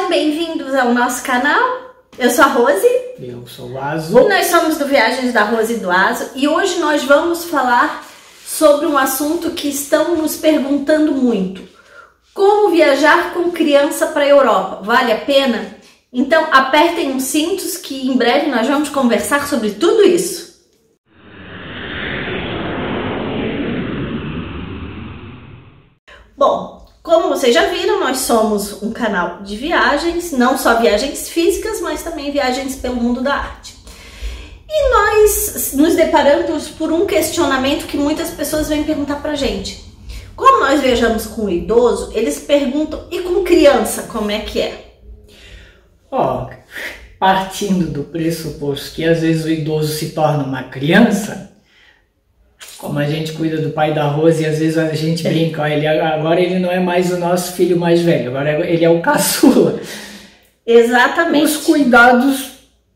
Sejam bem-vindos ao nosso canal. Eu sou a Rose. Eu sou o Azo. Nós somos do Viagens da Rose e do Azo. E hoje nós vamos falar sobre um assunto que estão nos perguntando muito. Como viajar com criança para a Europa? Vale a pena? Então apertem os cintos que em breve nós vamos conversar sobre tudo isso. Bom, como vocês já viram, nós somos um canal de viagens, não só viagens físicas, mas também viagens pelo mundo da arte. E nós nos deparamos por um questionamento que muitas pessoas vêm perguntar pra gente. Como nós viajamos com o idoso, eles perguntam, e com criança, como é que é? Partindo do pressuposto que às vezes o idoso se torna uma criança, como a gente cuida do pai da Rose e às vezes a gente brinca, agora ele não é mais o nosso filho mais velho, agora ele é o caçula. Exatamente. Os cuidados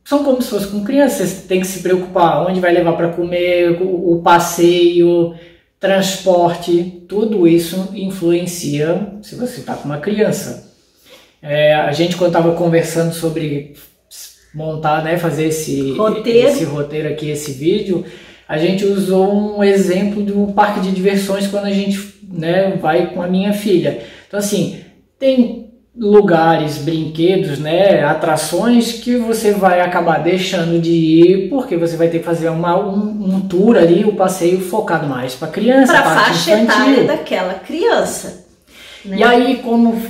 são como se fosse com criança, você tem que se preocupar onde vai levar para comer, o passeio, transporte, tudo isso influencia se você está com uma criança. A gente, quando estava conversando sobre montar, fazer esse roteiro aqui, esse vídeo, a gente usou um exemplo do parque de diversões quando a gente vai com a minha filha. Então assim, tem lugares, brinquedos, atrações que você vai acabar deixando de ir porque você vai ter que fazer um tour ali, um passeio focado mais para criança, para a faixa etária daquela criança. E aí, como,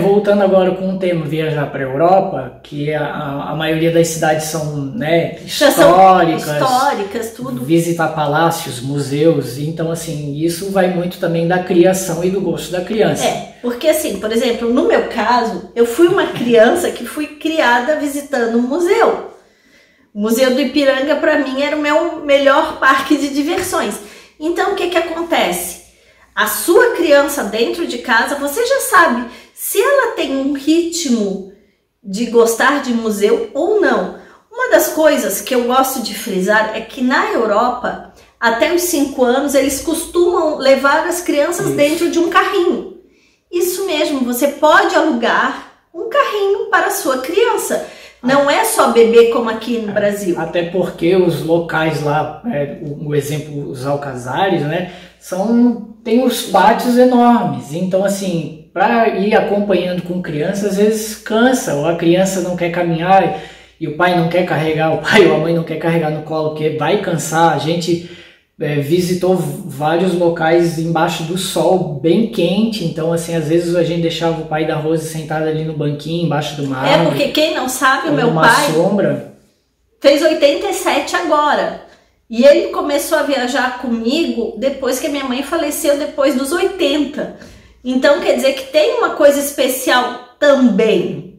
voltando agora com o tema viajar para a Europa, que a maioria das cidades são, históricas, tudo. Visitar palácios, museus, então assim, isso vai muito também da criação e do gosto da criança. Porque assim, por exemplo, no meu caso, eu fui uma criança que fui criada visitando um museu. O Museu do Ipiranga, para mim, era o meu melhor parque de diversões. Então, o que acontece? A sua criança dentro de casa, você já sabe se ela tem um ritmo de gostar de museu ou não. Uma das coisas que eu gosto de frisar é que na Europa, até os 5 anos, eles costumam levar as crianças dentro de um carrinho. Isso mesmo, você pode alugar um carrinho para a sua criança. Não é só bebê como aqui no Brasil. Até porque os locais lá, o exemplo, os alcazares, tem os pátios enormes. Então assim, para ir acompanhando com criança, às vezes cansa, ou a criança não quer caminhar e o pai não quer carregar, o pai ou a mãe não quer carregar no colo, porque vai cansar. A gente visitou vários locais embaixo do sol, bem quente, então assim, às vezes a gente deixava o pai da Rose sentado ali no banquinho, embaixo do mar. Porque quem não sabe, o meu pai sombra. Fez 87 agora. E ele começou a viajar comigo depois que a minha mãe faleceu, depois dos 80. Então quer dizer que tem uma coisa especial também.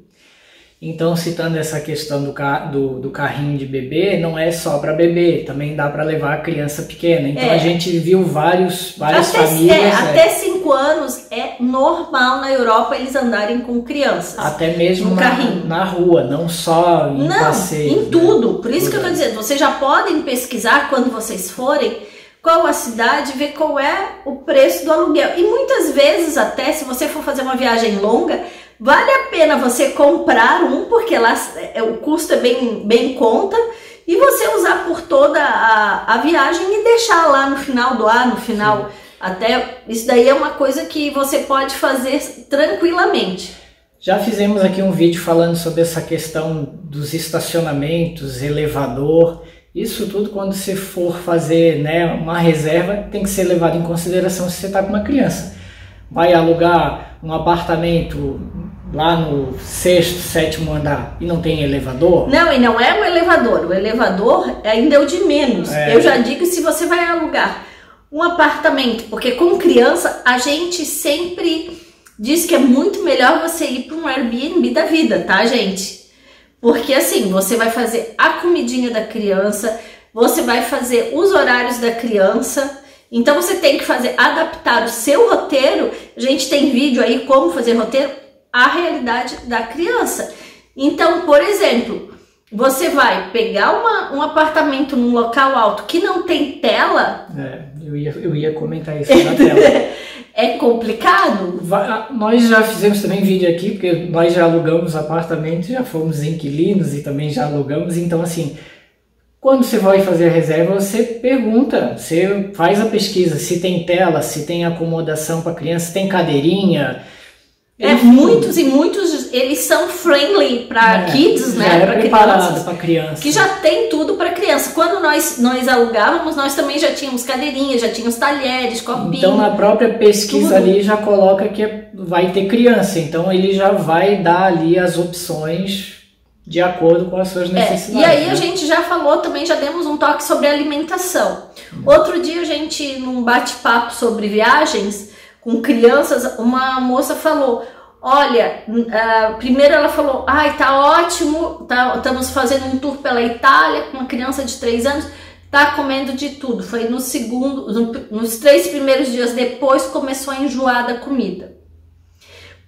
Então, citando essa questão do carrinho de bebê, não é só para bebê, também dá para levar a criança pequena. Então a gente viu várias famílias. Até 5 anos é normal na Europa eles andarem com crianças. Até mesmo na rua, não só em passeio. Em tudo. Por isso que eu estou dizendo, vocês já podem pesquisar quando vocês forem qual a cidade, ver qual é o preço do aluguel. E muitas vezes até, se você for fazer uma viagem longa, vale a pena você comprar porque lá o custo é bem em conta, e você usar por toda a viagem e deixar lá no final do ano, até isso daí é uma coisa que você pode fazer tranquilamente. Já fizemos aqui um vídeo falando sobre essa questão dos estacionamentos, elevador. Isso tudo, quando você for fazer uma reserva, tem que ser levado em consideração se você está com uma criança. Vai alugar um apartamento lá no 6º, 7º andar e não tem elevador? Não, e não é o elevador. O elevador ainda é o de menos. Eu já digo, se você vai alugar um apartamento, porque com criança a gente sempre diz que é muito melhor você ir para um Airbnb da vida, tá, gente? Porque assim, você vai fazer a comidinha da criança, você vai fazer os horários da criança. Então você tem que adaptar o seu roteiro. A gente tem vídeo aí como fazer roteiro à realidade da criança. Então, por exemplo, você vai pegar um apartamento num local alto que não tem tela. Eu ia comentar isso na tela. é complicado. Nós já fizemos também vídeo aqui, porque nós já alugamos apartamento, já fomos inquilinos e também já alugamos, então assim, quando você vai fazer a reserva, você pergunta, você faz a pesquisa, se tem tela, se tem acomodação para criança, se tem cadeirinha. Muitos e muitos, eles são friendly para kids, né? Já é preparado para criança. Que já tem tudo para criança. Quando nós alugávamos, nós também já tínhamos cadeirinhas, já tínhamos talheres, copinhos. Então na própria pesquisa ali já coloca que vai ter criança. Então ele já vai dar ali as opções de acordo com as suas necessidades. E aí a gente já falou também, já demos um toque sobre alimentação. Outro dia a gente, num bate-papo sobre viagens com crianças, uma moça falou, olha, primeiro ela falou, ai, tá ótimo, estamos fazendo um tour pela Itália com uma criança de 3 anos, tá comendo de tudo. Foi nos 3 primeiros dias depois começou a enjoar da comida.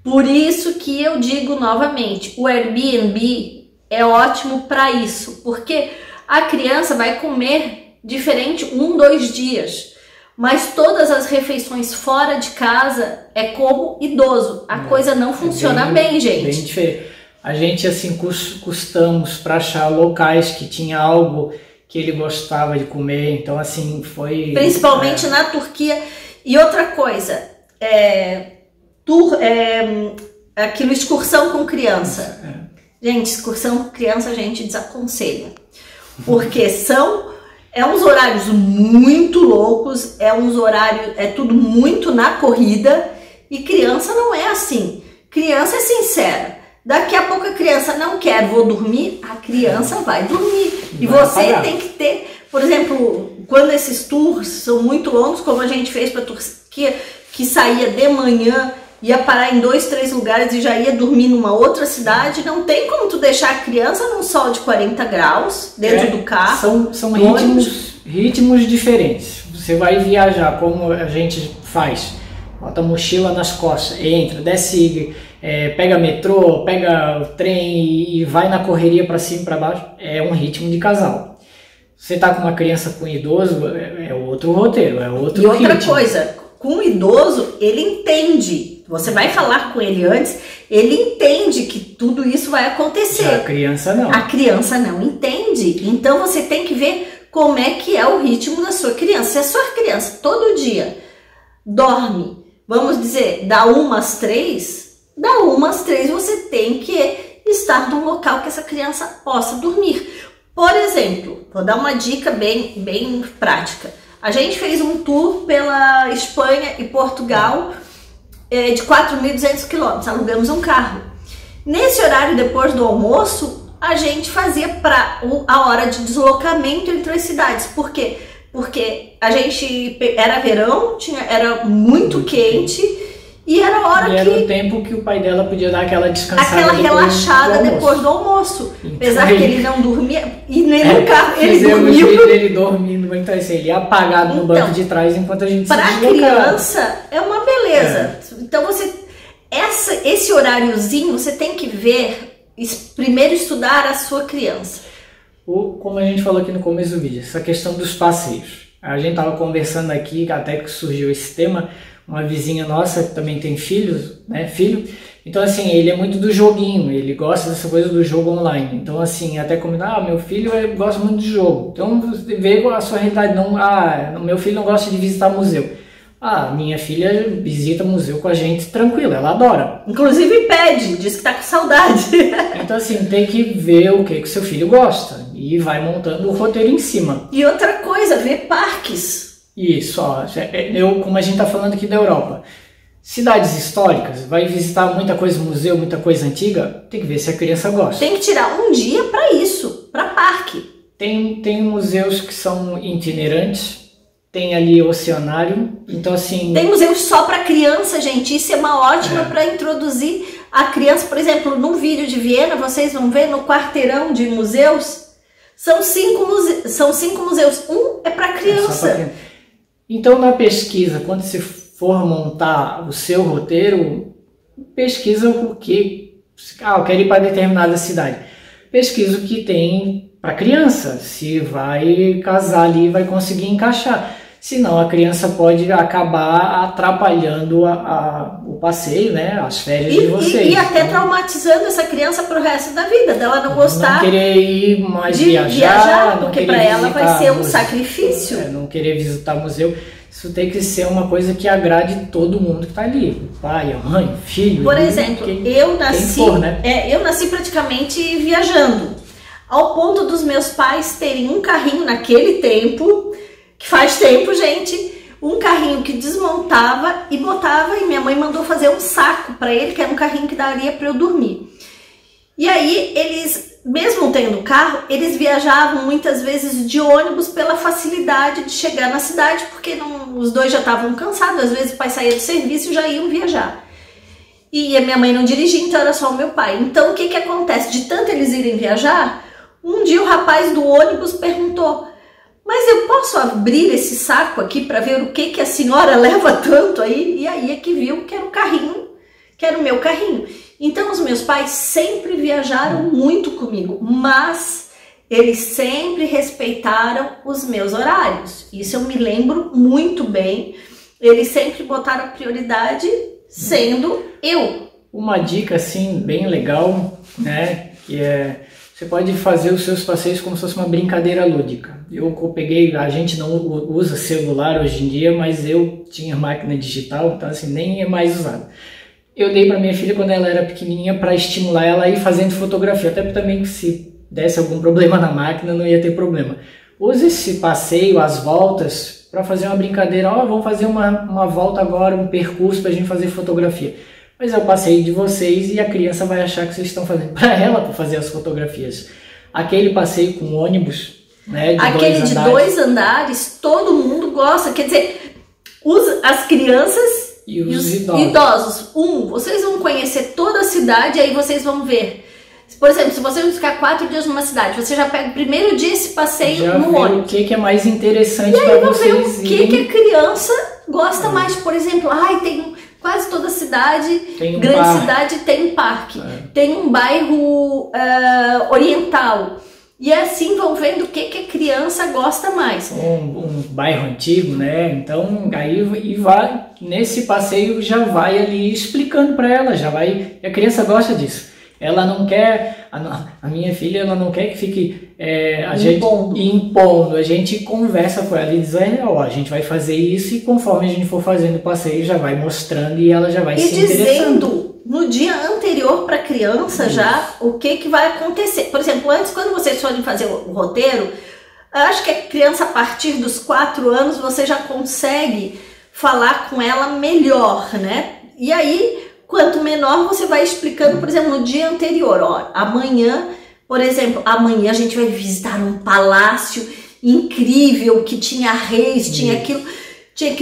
Por isso que eu digo novamente, o Airbnb é ótimo para isso, porque a criança vai comer diferente 1-2 dias, mas todas as refeições fora de casa é como idoso. A coisa não funciona bem, gente. Bem diferente. A gente assim custamos para achar locais que tinha algo que ele gostava de comer, então assim foi... Principalmente na Turquia. E outra coisa, aquilo, excursão com criança. Gente, excursão com criança a gente desaconselha. Porque uns horários muito loucos, é tudo muito na corrida, e criança não é assim. Criança é sincera. Daqui a pouco a criança não quer, vou dormir, a criança vai dormir. E você tem que ter, por exemplo, quando esses tours são muito longos, como a gente fez para Turquia, que saía de manhã, ia parar em 2-3 lugares e já ia dormir numa outra cidade, não tem como tu deixar a criança num sol de 40 graus dentro do carro. São ritmos diferentes. Você vai viajar como a gente faz, bota a mochila nas costas, entra, desce, pega metrô, pega o trem e vai na correria para cima e para baixo, é um ritmo de casal. Você tá com uma criança com um idoso, é outro roteiro, é outro ritmo. E outra coisa, com o idoso, ele entende. Você vai falar com ele antes, ele entende que tudo isso vai acontecer. Já a criança não. A criança não entende. Então você tem que ver como é que é o ritmo da sua criança. Se a sua criança todo dia dorme, vamos dizer, da 1 às 3, da 1 às 3 você tem que estar num local que essa criança possa dormir. Por exemplo, vou dar uma dica bem prática. A gente fez um tour pela Espanha e Portugal de 4.200 quilômetros, alugamos um carro. Nesse horário, depois do almoço, a gente fazia para a hora de deslocamento entre as cidades. Por quê? Porque era verão, era muito quente e era a hora era o tempo que o pai dela podia dar aquela descansada, relaxada depois do almoço. Então, apesar que ele não dormia, e nem no carro ele dormiu. Fizemos ele dormindo, então assim, ele apagado no banco de trás enquanto a gente se deslocava. Para criança é uma beleza. Então esse horáriozinho você tem que ver, primeiro estudar a sua criança. Como a gente falou aqui no começo do vídeo, essa questão dos passeios. A gente estava conversando aqui, até que surgiu esse tema, uma vizinha nossa que também tem filho, então assim, ele é muito do joguinho, ele gosta dessa coisa do jogo online, então assim, até comentar, meu filho gosta muito de jogo, então você vê a sua realidade, meu filho não gosta de visitar museu. Minha filha visita museu com a gente tranquila, ela adora. Inclusive pede, diz que tá com saudade. Então assim, tem que ver o que o seu filho gosta e vai montando o roteiro em cima. E outra coisa, ver parques. Isso, como a gente tá falando aqui da Europa, cidades históricas, vai visitar muita coisa museu, muita coisa antiga, tem que ver se a criança gosta. Tem que tirar um dia para isso, para parque. Tem museus que são itinerantes, tem ali o oceanário, então assim... Tem museus só para criança, gente, isso é uma ótima para introduzir a criança. Por exemplo, no vídeo de Viena, vocês vão ver no quarteirão de museus, são 5 museus, um é para criança. Então na pesquisa, quando você for montar o seu roteiro, pesquisa o que... eu quero ir para determinada cidade. Pesquisa o que tem para criança, se vai casar ali, vai conseguir encaixar. senão a criança pode acabar atrapalhando o passeio, né? As férias de vocês. E até traumatizando essa criança pro resto da vida, dela não gostar não querer ir mais de viajar porque para ela vai ser um sacrifício. Não querer visitar museu. Isso tem que ser uma coisa que agrade todo mundo que está ali, o pai, a mãe, o filho. Por exemplo, eu nasci praticamente viajando, ao ponto dos meus pais terem um carrinho naquele tempo, que faz tempo, gente, um carrinho que desmontava e botava, e minha mãe mandou fazer um saco para ele, que era um carrinho que daria para eu dormir. E aí eles, mesmo tendo carro, eles viajavam muitas vezes de ônibus pela facilidade de chegar na cidade, porque os dois já estavam cansados, às vezes o pai saía do serviço e já iam viajar. E a minha mãe não dirigia, então era só o meu pai. Então o que que acontece? De tanto eles irem viajar, um dia o rapaz do ônibus perguntou: mas eu posso abrir esse saco aqui para ver o que que a senhora leva tanto aí? E aí é que viu que era o carrinho, que era o meu carrinho. Então os meus pais sempre viajaram muito comigo, mas eles sempre respeitaram os meus horários. Isso eu me lembro muito bem. Eles sempre botaram a prioridade sendo eu. Uma dica assim bem legal, né, que é: você pode fazer os seus passeios como se fosse uma brincadeira lúdica. Eu peguei, a gente não usa celular hoje em dia, mas eu tinha máquina digital, então assim, nem é mais usado. Eu dei para minha filha quando ela era pequenininha para estimular ela a ir fazendo fotografia, até também se desse algum problema na máquina não ia ter problema. Use esse passeio, as voltas, para fazer uma brincadeira. Vamos fazer uma volta agora, um percurso para a gente fazer fotografia. Mas é o passeio de vocês e a criança vai achar que vocês estão fazendo para ela para fazer as fotografias. Aquele passeio com ônibus, né, aquele de dois andares, todo mundo gosta. Quer dizer, as crianças e os idosos. Vocês vão conhecer toda a cidade, aí vocês vão ver. Por exemplo, se vocês vão ficar 4 dias numa cidade, você já pega o primeiro dia esse passeio já no ônibus. O que é mais interessante para vocês. E aí vão ver o que a criança gosta mais. Por exemplo, quase toda cidade, grande cidade tem um parque. Tem um bairro oriental. E assim vão vendo o que a criança gosta mais. Um bairro antigo, né? Então, aí vai, nesse passeio já vai ali explicando para ela, e a criança gosta disso. Ela não quer, a minha filha, ela não quer que fique impondo. A gente conversa com ela e diz: a gente vai fazer isso, e conforme a gente for fazendo o passeio, já vai mostrando e ela já vai se interessando. E dizendo no dia anterior para a criança já o que vai acontecer. Por exemplo, antes, quando vocês forem fazer o roteiro, acho que a criança, a partir dos 4 anos, você já consegue falar com ela melhor, né? E aí, quanto menor, você vai explicando, por exemplo, no dia anterior. Amanhã, por exemplo, amanhã a gente vai visitar um palácio incrível que tinha reis, tinha aquilo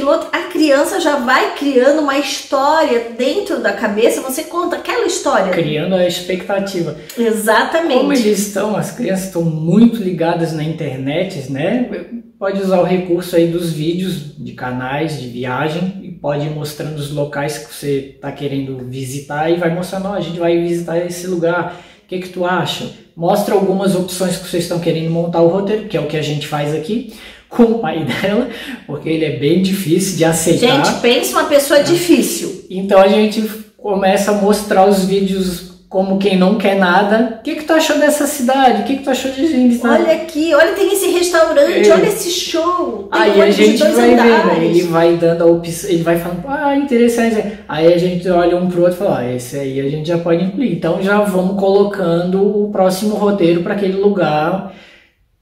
outro. A criança já vai criando uma história dentro da cabeça, você conta aquela história. Criando a expectativa. Exatamente. Como as crianças estão muito ligadas na internet, né? Pode usar o recurso aí dos vídeos de canais de viagem e pode ir mostrando os locais que você está querendo visitar e vai mostrando: a gente vai visitar esse lugar, o que tu acha? Mostra algumas opções que vocês estão querendo montar o roteiro, que é o que a gente faz aqui com o pai dela, porque ele é bem difícil de aceitar. Gente, pensa uma pessoa difícil. Então a gente começa a mostrar os vídeos como quem não quer nada. O que tu achou dessa cidade? O que tu achou de gente? Olha aqui, olha, tem esse restaurante, olha esse show. Tem aí a gente vai vendo, ele vai dando a opção, ele vai falando: interessante. Aí a gente olha um pro outro e fala: esse aí a gente já pode incluir. Então já vamos colocando o próximo roteiro para aquele lugar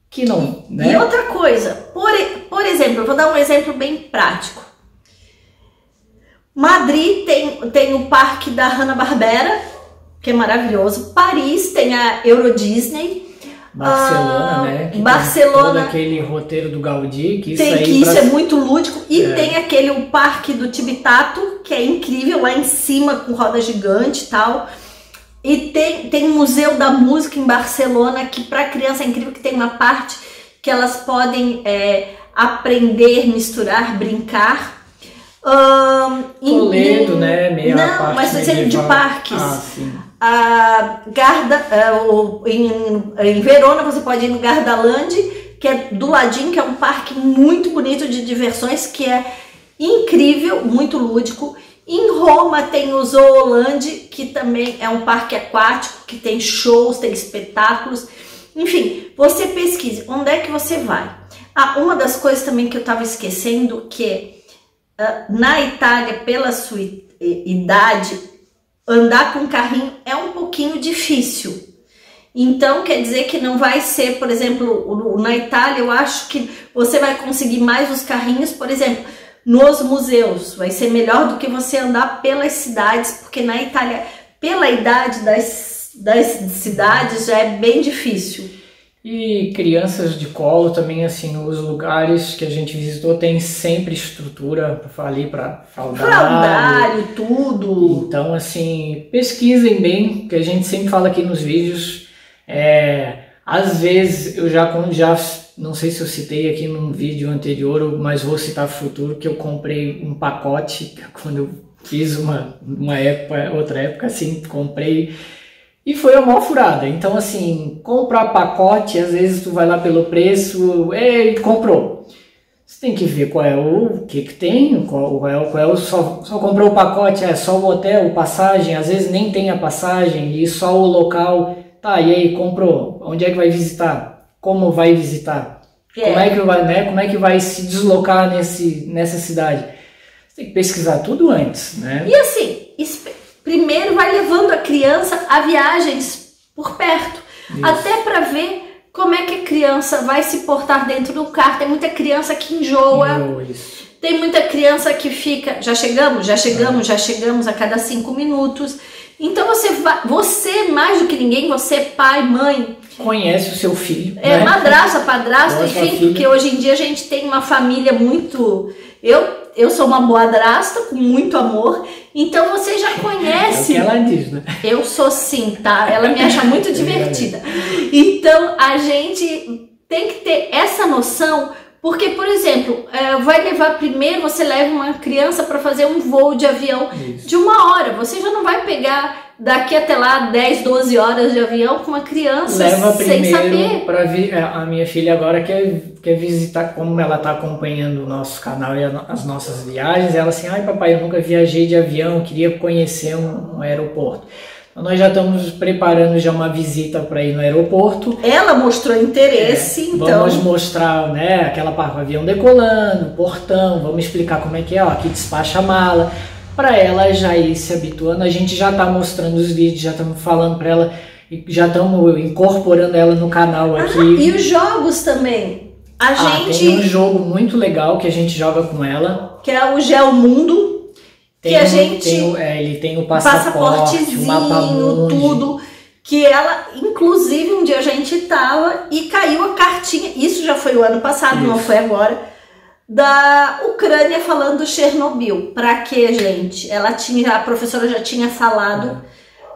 que não, né? E outra coisa, por exemplo, eu vou dar um exemplo bem prático. Madrid tem o parque da Hanna-Barbera, que é maravilhoso. Paris tem a Euro Disney. Barcelona, né? Barcelona. Todo aquele roteiro do Gaudí, que isso é muito lúdico. E tem o parque do Tibitato, que é incrível, lá em cima, com roda gigante e tal. E tem um museu da música em Barcelona, que para criança é incrível, que tem uma parte que elas podem aprender, misturar, brincar. Toledo, né? Não, mas estou dizendo de parques. Sim. Em Verona você pode ir no Gardaland, que é do ladinho, que é um parque muito bonito de diversões, que é incrível, muito lúdico. Em Roma tem o Zooland, que também é um parque aquático, que tem shows, tem espetáculos. Enfim, você pesquise onde é que você vai. Uma das coisas também que eu estava esquecendo, que na Itália, pela sua idade, andar com carrinho é um pouquinho difícil. Então, quer dizer que não vai ser, por exemplo, na Itália, eu acho que você vai conseguir mais os carrinhos, por exemplo, nos museus. Vai ser melhor do que você andar pelas cidades, porque na Itália, pela idade das cidades, já é bem difícil. E crianças de colo também, assim, nos lugares que a gente visitou, tem sempre estrutura ali para fraldário, tudo. Então, assim, pesquisem bem, que a gente sempre fala aqui nos vídeos. Às vezes, eu já não sei se eu citei aqui num vídeo anterior, mas vou citar futuro, que eu comprei um pacote, quando eu fiz outra época, assim, comprei... E foi uma mal furada. Então, assim, comprar pacote, às vezes tu vai lá pelo preço e comprou. Você tem que ver qual é o que tem, só comprou o pacote, só o hotel, passagem, às vezes nem tem a passagem e só o local. Tá, e aí, comprou. Onde é que vai visitar? Como vai visitar? Como é que vai, né? Como é que vai se deslocar nessa cidade? Você tem que pesquisar tudo antes, né? E assim, primeiro vai levando a criança a viagens por perto, até para ver como é que a criança vai se portar dentro do carro. Tem muita criança que enjoa, tem muita criança que fica, já chegamos a cada 5 minutos. Então você mais do que ninguém, você pai, mãe, conhece o seu filho, né? Madrasta, padrasto, enfim, porque hoje em dia a gente tem uma família muito... Eu sou uma boadrasta com muito amor, então você já conhece. É o que ela diz, né? Eu sou sim, tá? Ela me acha muito divertida. Então a gente tem que ter essa noção, porque, por exemplo, vai levar primeiro, você leva uma criança para fazer um voo de avião de 1 hora. Você já não vai pegar daqui até lá 10, 12 horas de avião com uma criança sem saber. Para a minha filha agora quer visitar, como ela está acompanhando o nosso canal e as nossas viagens, ela assim, ai papai, eu nunca viajei de avião, queria conhecer um aeroporto. Então nós já estamos preparando uma visita para ir no aeroporto. Ela mostrou interesse, então... Vamos mostrar, né, aquela parte do avião decolando, portão, vamos explicar como é que é, aqui despacha a mala, para ela já ir se habituando. A gente já está mostrando os vídeos, já estamos falando para ela, já estamos incorporando ela no canal aqui. E os jogos também. Tem um jogo muito legal que a gente joga com ela. Que é o Geomundo. Ele tem o passaporte, o mapa mundi, tudo, que ela, inclusive, um dia a gente tava e caiu a cartinha, isso já foi o ano passado, não foi agora, da Ucrânia falando do Chernobyl. Pra quê, gente? A professora já tinha falado,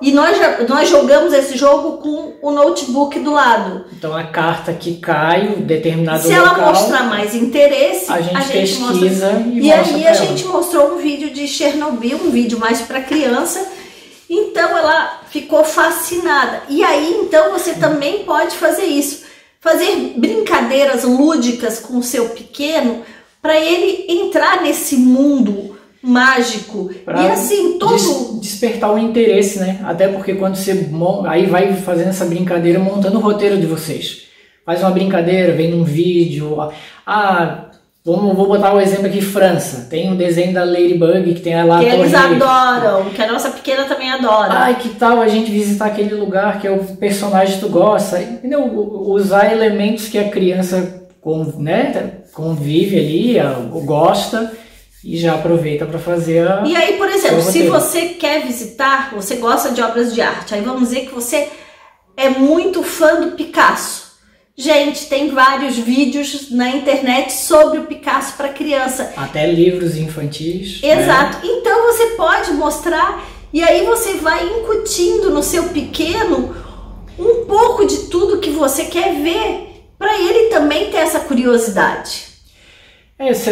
e nós jogamos esse jogo com o notebook do lado. Então a carta que cai, o determinado local... Se ela mostrar mais interesse, a gente pesquisa mostra. E aí a gente mostrou um vídeo de Chernobyl, um vídeo mais para criança. Então ela ficou fascinada. E aí então você também pode fazer isso. Fazer brincadeiras lúdicas com o seu pequeno para ele entrar nesse mundo mágico, e assim, despertar o interesse, né? Até porque quando você aí vai fazendo essa brincadeira, montando o roteiro de vocês. Faz uma brincadeira, vem num vídeo, vou botar o exemplo aqui, França. Tem um desenho da Ladybug que tem lá a que eles adoram, que a nossa pequena também adora. Ai, que tal a gente visitar aquele lugar que é o personagem que tu gosta? Entendeu? Usar elementos que a criança convive ali, gosta, e já aproveita para fazer E aí, por exemplo, se você quer visitar, você gosta de obras de arte, aí vamos dizer que você é muito fã do Picasso. Gente, tem vários vídeos na internet sobre o Picasso para criança. Até livros infantis. Exato. Né? Então você pode mostrar, e aí você vai incutindo no seu pequeno um pouco de tudo que você quer ver, para ele também ter essa curiosidade.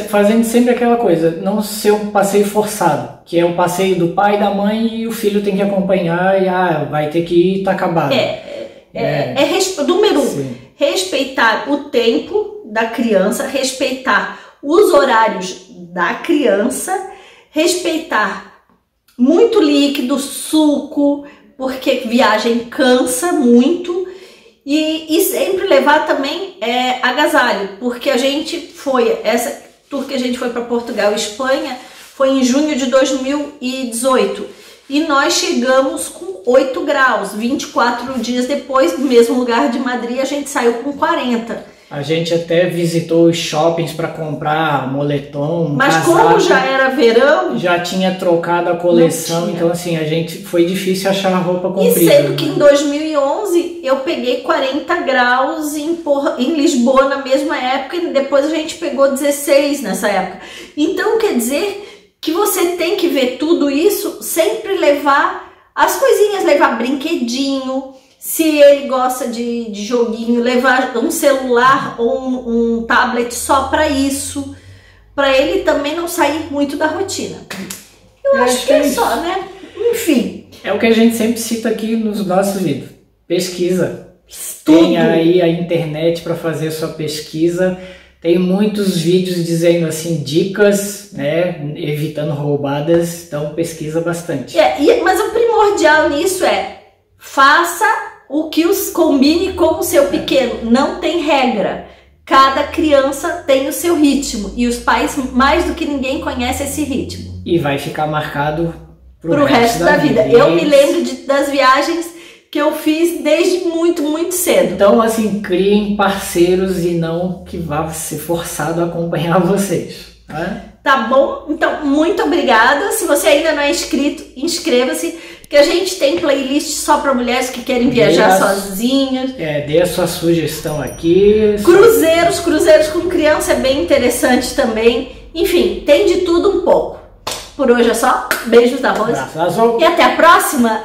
Fazendo sempre aquela coisa, não ser um passeio forçado, que é o passeio do pai e da mãe e o filho tem que acompanhar e vai ter que ir, tá acabado. Número 1, respeitar o tempo da criança, respeitar os horários da criança, respeitar muito líquido, suco, porque viagem cansa muito, e sempre levar também agasalho, porque a gente foi, essa tour que a gente foi para Portugal e Espanha foi em junho de 2018 e nós chegamos com 8 graus, 24 dias depois, no mesmo lugar de Madrid, a gente saiu com 40. A gente até visitou os shoppings para comprar moletom, mas casaco, como já era verão, já tinha trocado a coleção, então assim, a gente foi difícil achar a roupa comprida. E sendo que em 2011 eu peguei 40 graus em Lisboa na mesma época e depois a gente pegou 16 nessa época. Então quer dizer que você tem que ver tudo isso, sempre levar as coisinhas, levar brinquedinho. Se ele gosta de joguinho, levar um celular ou um tablet só para isso, para ele também não sair muito da rotina. Eu acho que é só, né? Enfim. É o que a gente sempre cita aqui nos nossos vídeos. Pesquisa. Tudo. Tem aí a internet para fazer sua pesquisa. Tem muitos vídeos dizendo assim, dicas, né? Evitando roubadas. Então pesquisa bastante. Mas o primordial nisso faça o que combine com o seu pequeno. Não tem regra. Cada criança tem o seu ritmo. E os pais, mais do que ninguém, conhecem esse ritmo. E vai ficar marcado pro resto da vida. Eu me lembro das viagens que eu fiz desde muito, muito cedo. Então, assim, criem parceiros e não que vá ser forçado a acompanhar vocês. Tá bom? Então, muito obrigada. Se você ainda não é inscrito, inscreva-se, que a gente tem playlist só para mulheres que querem viajar sozinhas. Dê a sua sugestão aqui. Cruzeiros com criança é bem interessante também. Enfim, tem de tudo um pouco. Por hoje é só. Beijos da Rose. Abraço. E até a próxima!